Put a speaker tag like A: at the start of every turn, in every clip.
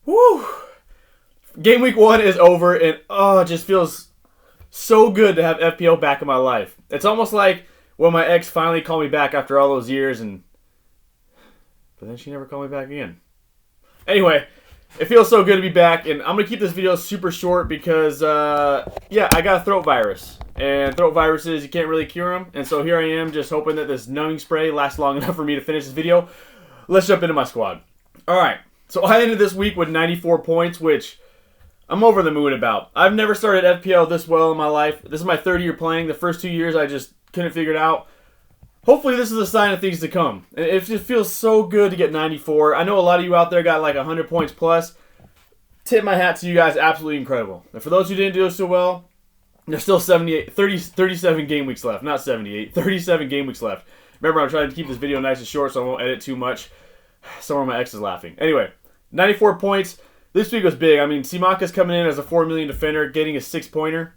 A: Whew. Game week 1 is over, and it just feels so good to have FPL back in my life. It's almost like when my ex finally called me back after all those years, but then she never called me back again. Anyway, it feels so good to be back, and I'm going to keep this video super short because, I got a throat virus. And throat viruses, you can't really cure them. And so here I am just hoping that this numbing spray lasts long enough for me to finish this video. Let's jump into my squad. Alright, so I ended this week with 94 points, which I'm over the moon about. I've never started FPL this well in my life. This is my third year playing. The first 2 years I just couldn't figure it out. Hopefully this is a sign of things to come. It just feels so good to get 94. I know a lot of you out there got like 100 points plus. Tip my hat to you guys. Absolutely incredible. And for those who didn't do so well, there's still 37 game weeks left. Not 78. 37 game weeks left. Remember, I'm trying to keep this video nice and short so I won't edit too much. Somewhere my ex is laughing. Anyway, 94 points. This week was big. I mean, Simaka's coming in as a 4 million defender, getting a 6-pointer,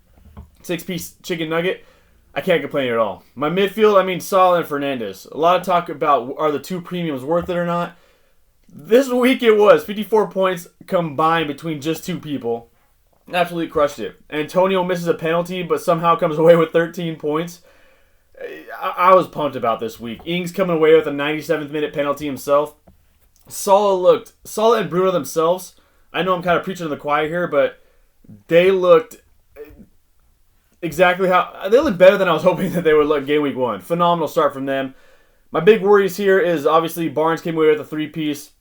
A: 6-piece chicken nugget. I can't complain at all. My midfield, Salah and Fernandez. A lot of talk about are the two premiums worth it or not. This week it was 54 points combined between just two people. Absolutely crushed it. Antonio misses a penalty, but somehow comes away with 13 points. I was pumped about this week. Ings coming away with a 97th minute penalty himself. Salah and Bruno themselves, I know I'm kind of preaching to the choir here, but they looked exactly they looked better than I was hoping that they would look game week 1. Phenomenal start from them. My big worries here is obviously Barnes came away with a 3-piece.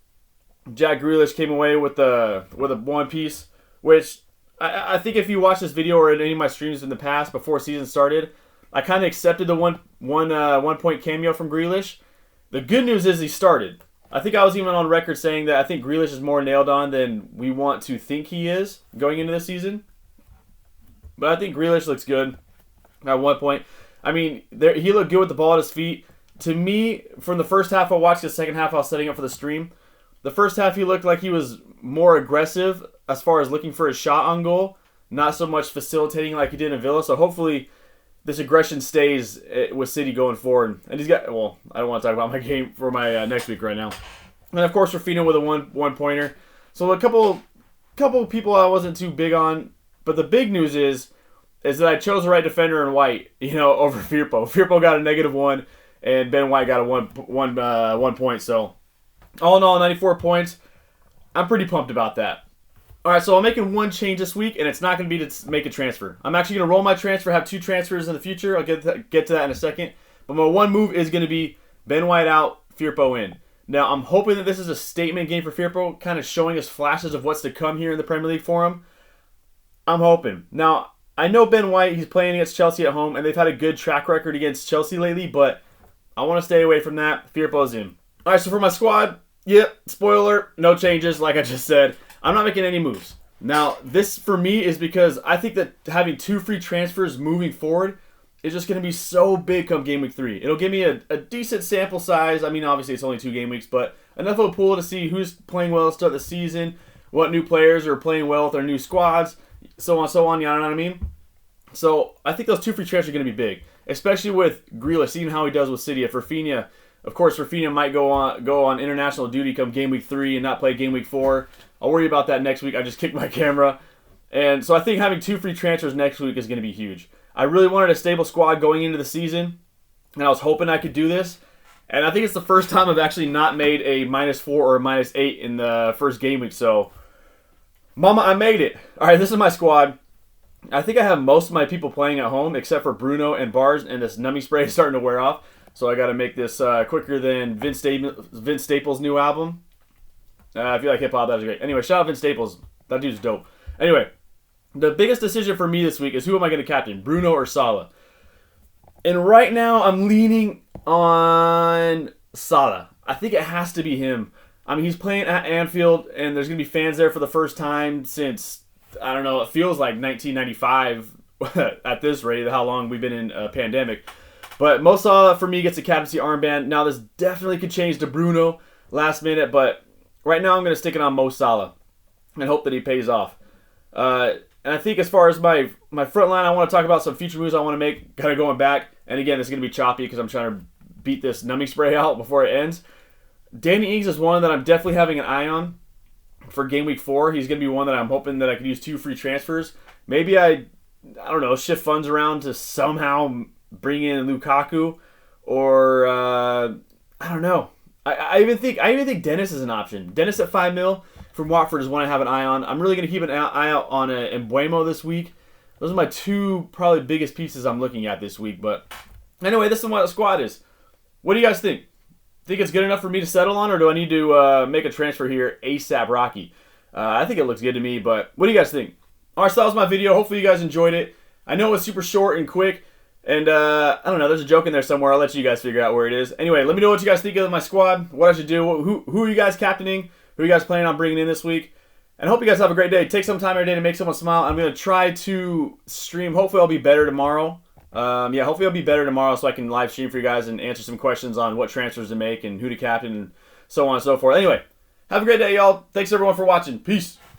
A: Jack Grealish came away with a 1-piece, which I think if you watch this video or in any of my streams in the past before season started, I kind of accepted the one point cameo from Grealish. The good news is he started. I think I was even on record saying that I think Grealish is more nailed on than we want to think he is going into the season. But I think Grealish looks good at 1 point. He looked good with the ball at his feet. To me, from the first half I watched, the second half I was setting up for the stream. The first half he looked like he was more aggressive as far as looking for his shot on goal, not so much facilitating like he did in Villa. So hopefully this aggression stays with City going forward. And he's got, I don't want to talk about my game for my next week right now. And of course, Rafinha with a one-pointer. So a couple people I wasn't too big on. But the big news is that I chose the right defender in White, over Firpo. Firpo got a -1, and Ben White got a one point. So all in all, 94 points. I'm pretty pumped about that. All right, so I'm making one change this week, and it's not going to be to make a transfer. I'm actually going to roll my transfer, have 2 transfers in the future. I'll get to that in a second. But my one move is going to be Ben White out, Firpo in. Now, I'm hoping that this is a statement game for Firpo, kind of showing us flashes of what's to come here in the Premier League for him. I'm hoping. Now, I know Ben White, he's playing against Chelsea at home, and they've had a good track record against Chelsea lately, but I want to stay away from that. Firpo's in. All right, so for my squad, spoiler, no changes, like I just said. I'm not making any moves. Now, this for me is because I think that having 2 free transfers moving forward is just going to be so big come game week 3. It'll give me a decent sample size. Obviously it's only 2 game weeks, but enough of a pool to see who's playing well to start the season, what new players are playing well with their new squads, so on, you know what I mean? So I think those 2 free transfers are going to be big, especially with Grealish, seeing how he does with City. If Rafinha, of course, Rafinha might go on international duty come game week 3 and not play game week 4. I'll worry about that next week. I just kicked my camera. And so I think having 2 free transfers next week is going to be huge. I really wanted a stable squad going into the season, and I was hoping I could do this. And I think it's the first time I've actually not made a -4 or a -8 in the first game week. So, mama, I made it. All right, this is my squad. I think I have most of my people playing at home except for Bruno and Bars, and this numbing spray is starting to wear off. So I got to make this quicker than Vince Staples' new album. If you like hip-hop, that was great. Anyway, shout out Vince Staples. That dude's dope. Anyway, the biggest decision for me this week is who am I going to captain, Bruno or Salah? And right now, I'm leaning on Salah. I think it has to be him. He's playing at Anfield, and there's going to be fans there for the first time since, I don't know, it feels like 1995 at this rate, how long we've been in a pandemic. But Mo Salah, for me, gets a captaincy armband. Now, this definitely could change to Bruno last minute, but right now I'm going to stick it on Mo Salah and hope that he pays off. And I think as far as my front line, I want to talk about some future moves I want to make, kind of going back. And again, it's going to be choppy because I'm trying to beat this numbing spray out before it ends. Danny Ings is one that I'm definitely having an eye on. for game week 4. He's going to be one that I'm hoping that I could use 2 free transfers. Maybe I don't know, shift funds around to somehow bring in Lukaku, or I don't know. I even think Dennis is an option. Dennis at 5 mil from Watford is one I have an eye on. I'm really going to keep an eye out on Embuemo this week. Those are my 2 probably biggest pieces I'm looking at this week. But anyway, this is what the squad is. What do you guys think? Think it's good enough for me to settle on, or do I need to make a transfer here ASAP Rocky? I think it looks good to me, but what do you guys think? Alright, so that was my video. Hopefully you guys enjoyed it. I know it was super short and quick, and I don't know, there's a joke in there somewhere. I'll let you guys figure out where it is. Anyway, let me know what you guys think of my squad, what I should do, who are you guys captaining, who are you guys planning on bringing in this week. And I hope you guys have a great day. Take some time every day to make someone smile. I'm going to try to stream. Hopefully I'll be better tomorrow. Hopefully I'll be better tomorrow so I can live stream for you guys and answer some questions on what transfers to make and who to captain and so on and so forth. Anyway, have a great day, y'all. Thanks everyone for watching. Peace.